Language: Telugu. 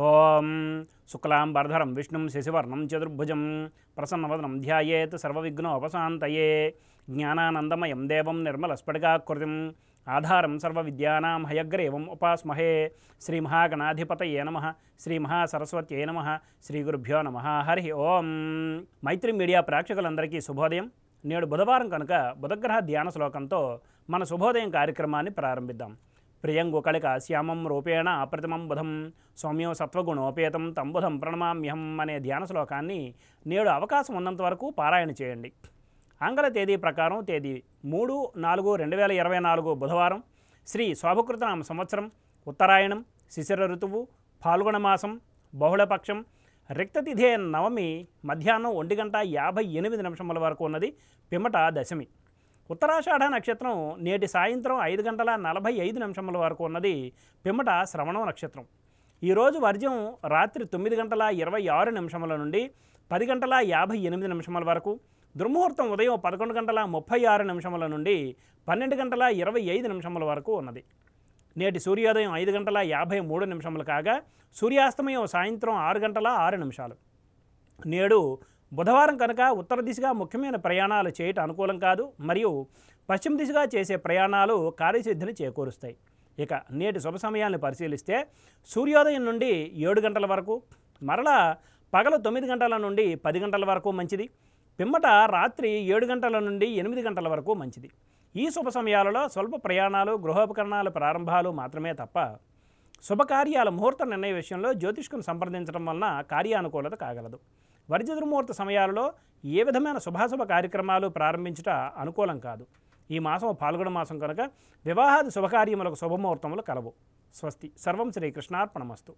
ఓం శుక్లాంబరధరం విష్ణుం శశివర్ణం చతుర్భుజం ప్రసన్నవదనం ధ్యాయేత్ సర్వవిఘ్నోపశాంతయే జ్ఞానానందమయం దేవం నిర్మలస్ఫటికాకృతిం ఆధారం సర్వవిద్యానాం హయగ్రీవం ఉపాస్మహే శ్రీమహాగణాధిపతయే నమః శ్రీమహాసరస్వత్యై నమః శ్రీగురుభ్యో నమః హరి ఓం. మైత్రి మీడియా ప్రేక్షకులందరికీ శుభోదయం. నేడు బుధవారం కనుక బుధగ్రహ ధ్యాన శ్లోకంతో మన శుభోదయం కార్యక్రమాన్ని ప్రారంభిద్దాం. ప్రియంగుకళిక శ్యామం రూపేణ అప్రతిమం బుధం సౌమ్యం సత్వగుణోపేతం తం బుధం ప్రణమామ్యహం అనే ధ్యాన శ్లోకాన్ని నేడు అవకాశం ఉన్నంత వరకు పారాయణ చేయండి. ఆంగ్ల తేదీ ప్రకారం తేదీ 3/4/2024 బుధవారం, శ్రీ శోభకృతనామ సంవత్సరం, ఉత్తరాయణం, శిశిర ఋతువు, ఫాల్గుణ మాసం, బహుళపక్షం, రిక్తతిథే నవమి మధ్యాహ్నం 1:58 వరకు ఉన్నది. పిమ్మట దశమి. ఉత్తరాషాఢ నక్షత్రం నేటి సాయంత్రం 5:45 వరకు ఉన్నది. పిమ్మట శ్రవణం నక్షత్రం. ఈరోజు వర్జ్యం రాత్రి 9:26 నుండి 10:58 వరకు. దుర్ముహూర్తం ఉదయం 11:36 నుండి 12:25 వరకు ఉన్నది. నేటి సూర్యోదయం 5:53 కాగా సూర్యాస్తమయం సాయంత్రం 6:06. నేడు బుధవారం కనుక ఉత్తర దిశగా ముఖ్యమైన ప్రయాణాలు చేయటం అనుకూలం కాదు. మరియు పశ్చిమ దిశగా చేసే ప్రయాణాలు కార్యసిద్ధిని చేకూరుస్తాయి. ఇక నేటి శుభ సమయాన్ని పరిశీలిస్తే సూర్యోదయం నుండి 7 గంటల వరకు, మరలా పగలు 9 గంటల నుండి 10 గంటల వరకు మంచిది. పిమ్మట రాత్రి 7 గంటల నుండి 8 గంటల వరకు మంచిది. ఈ శుభ సమయాలలో స్వల్ప ప్రయాణాలు, గృహోపకరణాల ప్రారంభాలు మాత్రమే తప్ప శుభకార్యాల ముహూర్త నిర్ణయ విషయంలో జ్యోతిష్కుని సంప్రదించడం వలన కార్యానుకూలత కాగలదు. వర్జ్య దుర్ముహూర్త సమయాలలో ఏ విధమైన శుభాశుభ కార్యక్రమాలు ప్రారంభించుట అనుకూలం కాదు. ఈ మాసం ఫాల్గుణ మాసం కనుక వివాహాది శుభకార్యములకు శుభముహూర్తములు కలవు. స్వస్తి. సర్వం శ్రీకృష్ణార్పణమస్తు.